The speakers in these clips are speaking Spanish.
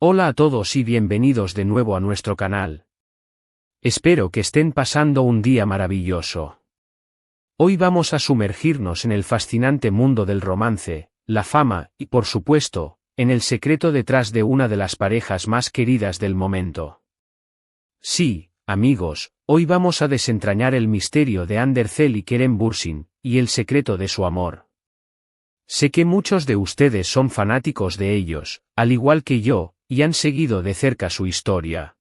Hola a todos y bienvenidos de nuevo a nuestro canal. Espero que estén pasando un día maravilloso. Hoy vamos a sumergirnos en el fascinante mundo del romance, la fama y, por supuesto, en el secreto detrás de una de las parejas más queridas del momento. Sí, amigos, hoy vamos a desentrañar el misterio de Ander Zel y Kerem Bürsin, y el secreto de su amor. Sé que muchos de ustedes son fanáticos de ellos, al igual que yo, y han seguido de cerca su historia.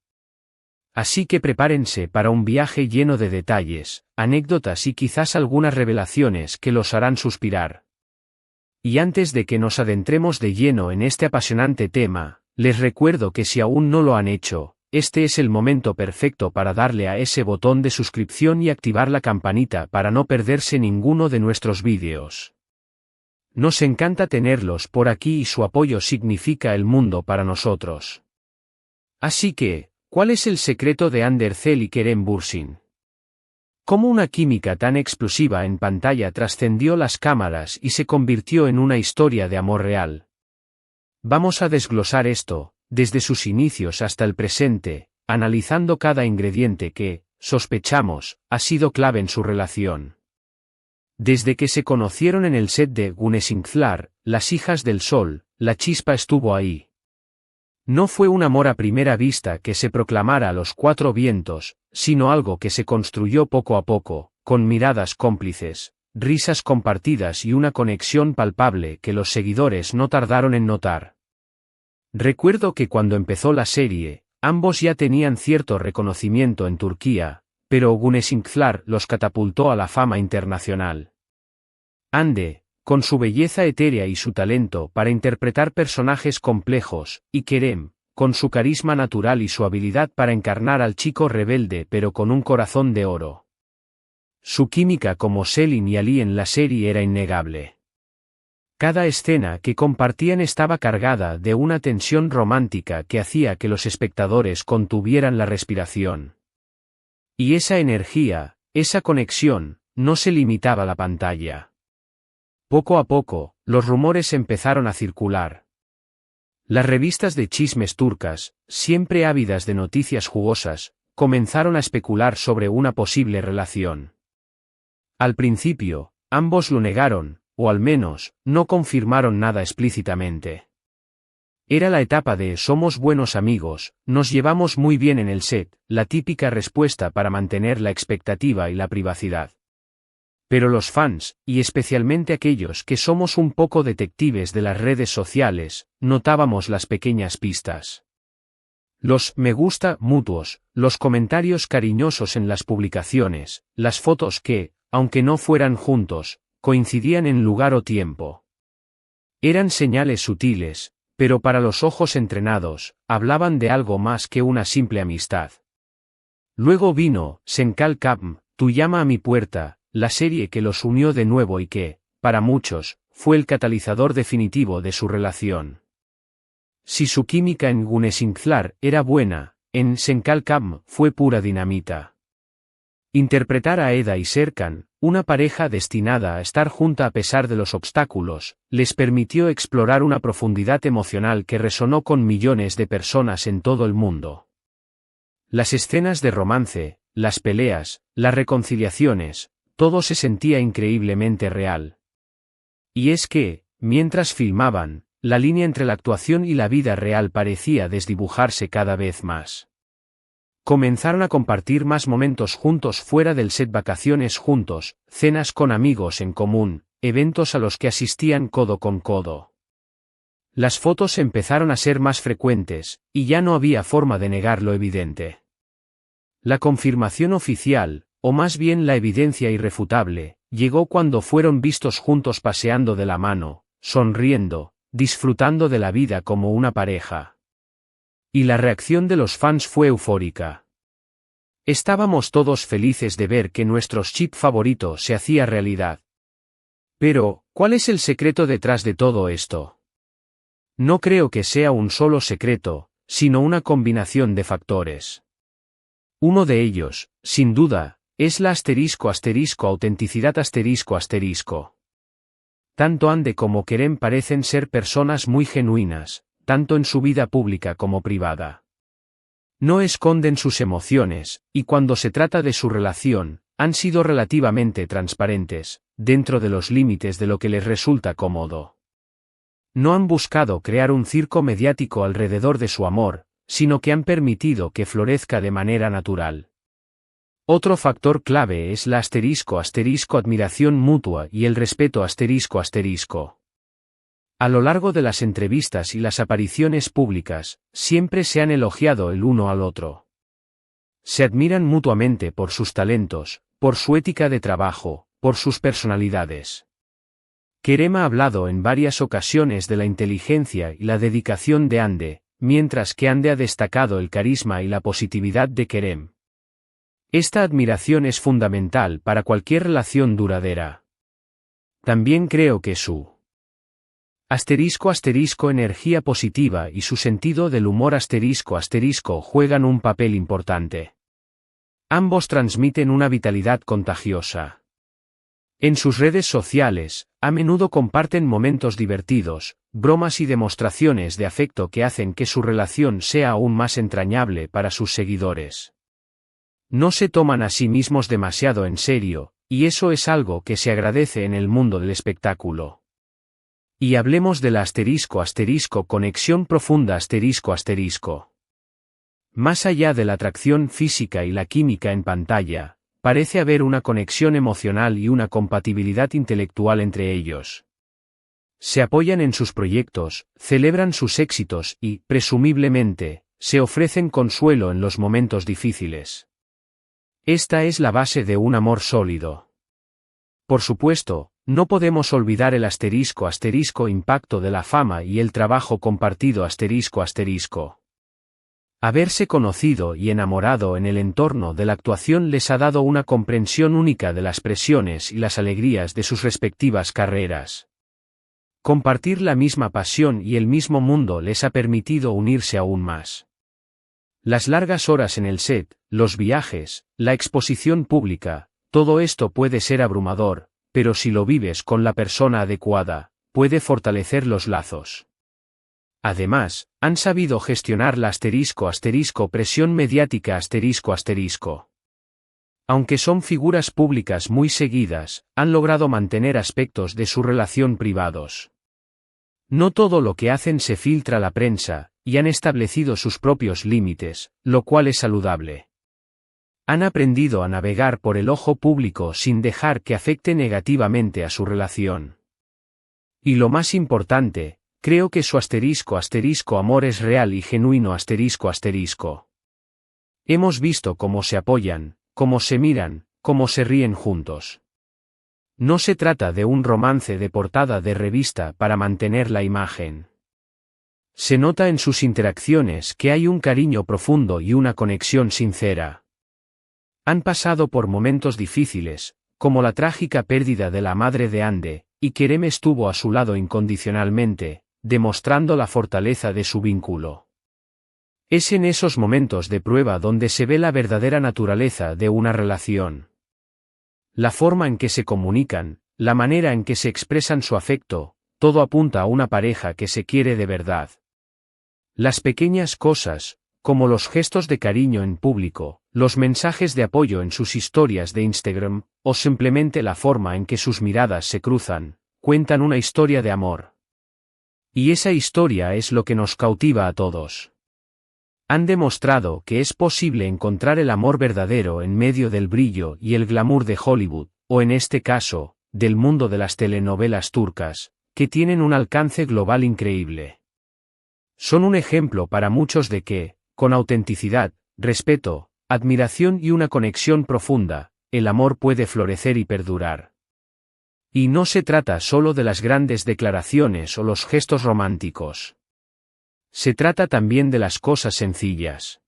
Así que prepárense para un viaje lleno de detalles, anécdotas y quizás algunas revelaciones que los harán suspirar. Y antes de que nos adentremos de lleno en este apasionante tema, les recuerdo que si aún no lo han hecho, este es el momento perfecto para darle a ese botón de suscripción y activar la campanita para no perderse ninguno de nuestros vídeos. Nos encanta tenerlos por aquí y su apoyo significa el mundo para nosotros. Así que, ¿cuál es el secreto de Ander Zel y Kerem Bürsin? ¿Cómo una química tan explosiva en pantalla trascendió las cámaras y se convirtió en una historia de amor real? Vamos a desglosar esto, desde sus inicios hasta el presente, analizando cada ingrediente que, sospechamos, ha sido clave en su relación. Desde que se conocieron en el set de Gunesingslar, Las hijas del sol, la chispa estuvo ahí. No fue un amor a primera vista que se proclamara a los cuatro vientos, sino algo que se construyó poco a poco, con miradas cómplices, risas compartidas y una conexión palpable que los seguidores no tardaron en notar. Recuerdo que cuando empezó la serie, ambos ya tenían cierto reconocimiento en Turquía, pero Gunesingslar los catapultó a la fama internacional. Hande, con su belleza etérea y su talento para interpretar personajes complejos, y Kerem, con su carisma natural y su habilidad para encarnar al chico rebelde pero con un corazón de oro. Su química como Selin y Ali en la serie era innegable. Cada escena que compartían estaba cargada de una tensión romántica que hacía que los espectadores contuvieran la respiración. Y esa energía, esa conexión, no se limitaba a la pantalla. Poco a poco, los rumores empezaron a circular. Las revistas de chismes turcas, siempre ávidas de noticias jugosas, comenzaron a especular sobre una posible relación. Al principio, ambos lo negaron, o al menos, no confirmaron nada explícitamente. Era la etapa de somos buenos amigos, nos llevamos muy bien en el set, la típica respuesta para mantener la expectativa y la privacidad. Pero los fans, y especialmente aquellos que somos un poco detectives de las redes sociales, notábamos las pequeñas pistas. Los me gusta mutuos, los comentarios cariñosos en las publicaciones, las fotos que, aunque no fueran juntos, coincidían en lugar o tiempo. Eran señales sutiles, pero para los ojos entrenados, hablaban de algo más que una simple amistad. Luego vino Senkal Kapm, Tu llama a mi puerta, la serie que los unió de nuevo y que, para muchos, fue el catalizador definitivo de su relación. Si su química en Gunesingslar era buena, en Senkal Kapm fue pura dinamita. Interpretar a Eda y Serkan, una pareja destinada a estar junta a pesar de los obstáculos, les permitió explorar una profundidad emocional que resonó con millones de personas en todo el mundo. Las escenas de romance, las peleas, las reconciliaciones, todo se sentía increíblemente real. Y es que, mientras filmaban, la línea entre la actuación y la vida real parecía desdibujarse cada vez más. Comenzaron a compartir más momentos juntos fuera del set, vacaciones juntos, cenas con amigos en común, eventos a los que asistían codo con codo. Las fotos empezaron a ser más frecuentes, y ya no había forma de negar lo evidente. La confirmación oficial, o más bien la evidencia irrefutable, llegó cuando fueron vistos juntos paseando de la mano, sonriendo, disfrutando de la vida como una pareja. Y la reacción de los fans fue eufórica. Estábamos todos felices de ver que nuestro chip favorito se hacía realidad. Pero, ¿cuál es el secreto detrás de todo esto? No creo que sea un solo secreto, sino una combinación de factores. Uno de ellos, sin duda, es la autenticidad. Tanto Hande como Kerem parecen ser personas muy genuinas, tanto en su vida pública como privada. No esconden sus emociones, y cuando se trata de su relación, han sido relativamente transparentes, dentro de los límites de lo que les resulta cómodo. No han buscado crear un circo mediático alrededor de su amor, sino que han permitido que florezca de manera natural. Otro factor clave es la admiración mutua y el respeto A lo largo de las entrevistas y las apariciones públicas, siempre se han elogiado el uno al otro. Se admiran mutuamente por sus talentos, por su ética de trabajo, por sus personalidades. Kerem ha hablado en varias ocasiones de la inteligencia y la dedicación de Hande, mientras que Hande ha destacado el carisma y la positividad de Kerem. Esta admiración es fundamental para cualquier relación duradera. También creo que su energía positiva y su sentido del humor juegan un papel importante. Ambos transmiten una vitalidad contagiosa. En sus redes sociales, a menudo comparten momentos divertidos, bromas y demostraciones de afecto que hacen que su relación sea aún más entrañable para sus seguidores. No se toman a sí mismos demasiado en serio, y eso es algo que se agradece en el mundo del espectáculo. Y hablemos de la conexión profunda Más allá de la atracción física y la química en pantalla, parece haber una conexión emocional y una compatibilidad intelectual entre ellos. Se apoyan en sus proyectos, celebran sus éxitos y, presumiblemente, se ofrecen consuelo en los momentos difíciles. Esta es la base de un amor sólido. Por supuesto, no podemos olvidar el impacto de la fama y el trabajo compartido Haberse conocido y enamorado en el entorno de la actuación les ha dado una comprensión única de las presiones y las alegrías de sus respectivas carreras. Compartir la misma pasión y el mismo mundo les ha permitido unirse aún más. Las largas horas en el set, los viajes, la exposición pública, todo esto puede ser abrumador, pero si lo vives con la persona adecuada, puede fortalecer los lazos. Además, han sabido gestionar la presión mediática Aunque son figuras públicas muy seguidas, han logrado mantener aspectos de su relación privados. No todo lo que hacen se filtra a la prensa, y han establecido sus propios límites, lo cual es saludable. Han aprendido a navegar por el ojo público sin dejar que afecte negativamente a su relación. Y lo más importante, creo que su amor es real y genuino Hemos visto cómo se apoyan, cómo se miran, cómo se ríen juntos. No se trata de un romance de portada de revista para mantener la imagen. Se nota en sus interacciones que hay un cariño profundo y una conexión sincera. Han pasado por momentos difíciles, como la trágica pérdida de la madre de Hande, y Kerem estuvo a su lado incondicionalmente, demostrando la fortaleza de su vínculo. Es en esos momentos de prueba donde se ve la verdadera naturaleza de una relación. La forma en que se comunican, la manera en que se expresan su afecto, todo apunta a una pareja que se quiere de verdad. Las pequeñas cosas, como los gestos de cariño en público, los mensajes de apoyo en sus historias de Instagram, o simplemente la forma en que sus miradas se cruzan, cuentan una historia de amor. Y esa historia es lo que nos cautiva a todos. Han demostrado que es posible encontrar el amor verdadero en medio del brillo y el glamour de Hollywood, o en este caso, del mundo de las telenovelas turcas, que tienen un alcance global increíble. Son un ejemplo para muchos de que, con autenticidad, respeto, admiración y una conexión profunda, el amor puede florecer y perdurar. Y no se trata solo de las grandes declaraciones o los gestos románticos. Se trata también de las cosas sencillas.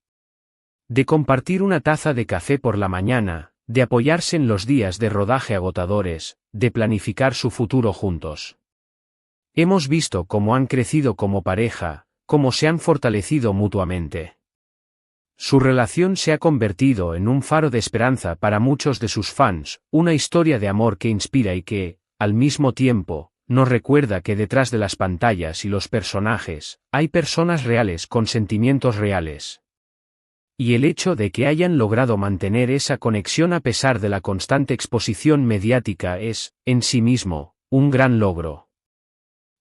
De compartir una taza de café por la mañana, de apoyarse en los días de rodaje agotadores, de planificar su futuro juntos. Hemos visto cómo han crecido como pareja, cómo se han fortalecido mutuamente. Su relación se ha convertido en un faro de esperanza para muchos de sus fans, una historia de amor que inspira y que, al mismo tiempo, nos recuerda que detrás de las pantallas y los personajes, hay personas reales con sentimientos reales. Y el hecho de que hayan logrado mantener esa conexión a pesar de la constante exposición mediática es, en sí mismo, un gran logro.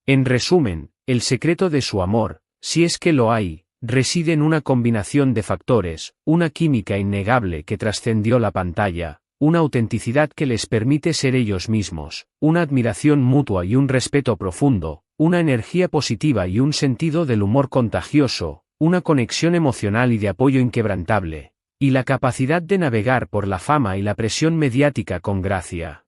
En resumen, el secreto de su amor, si es que lo hay, reside en una combinación de factores, una química innegable que trascendió la pantalla, una autenticidad que les permite ser ellos mismos, una admiración mutua y un respeto profundo, una energía positiva y un sentido del humor contagioso, una conexión emocional y de apoyo inquebrantable, y la capacidad de navegar por la fama y la presión mediática con gracia.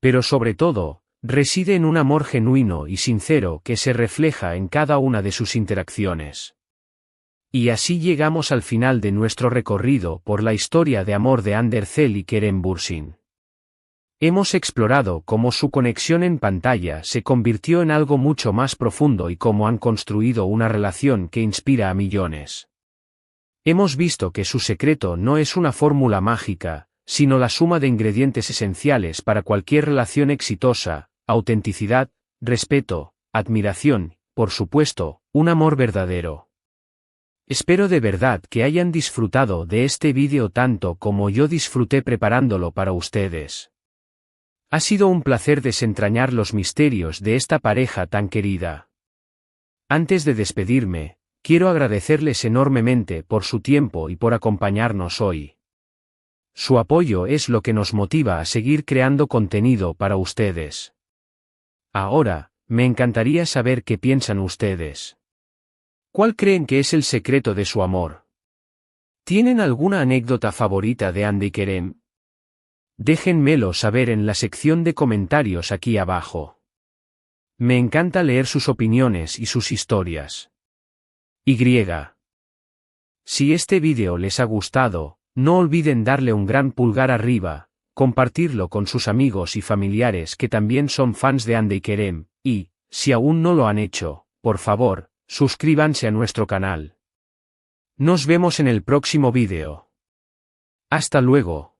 Pero sobre todo, reside en un amor genuino y sincero que se refleja en cada una de sus interacciones. Y así llegamos al final de nuestro recorrido por la historia de amor de Ander Zel y Kerem Bürsin. Hemos explorado cómo su conexión en pantalla se convirtió en algo mucho más profundo y cómo han construido una relación que inspira a millones. Hemos visto que su secreto no es una fórmula mágica, sino la suma de ingredientes esenciales para cualquier relación exitosa: autenticidad, respeto, admiración, por supuesto, un amor verdadero. Espero de verdad que hayan disfrutado de este vídeo tanto como yo disfruté preparándolo para ustedes. Ha sido un placer desentrañar los misterios de esta pareja tan querida. Antes de despedirme, quiero agradecerles enormemente por su tiempo y por acompañarnos hoy. Su apoyo es lo que nos motiva a seguir creando contenido para ustedes. Ahora, me encantaría saber qué piensan ustedes. ¿Cuál creen que es el secreto de su amor? ¿Tienen alguna anécdota favorita de Ander y Kerem? Déjenmelo saber en la sección de comentarios aquí abajo. Me encanta leer sus opiniones y sus historias. Si este vídeo les ha gustado, no olviden darle un gran pulgar arriba, compartirlo con sus amigos y familiares que también son fans de Ander y Kerem, y, si aún no lo han hecho, por favor, suscríbanse a nuestro canal. Nos vemos en el próximo vídeo. Hasta luego.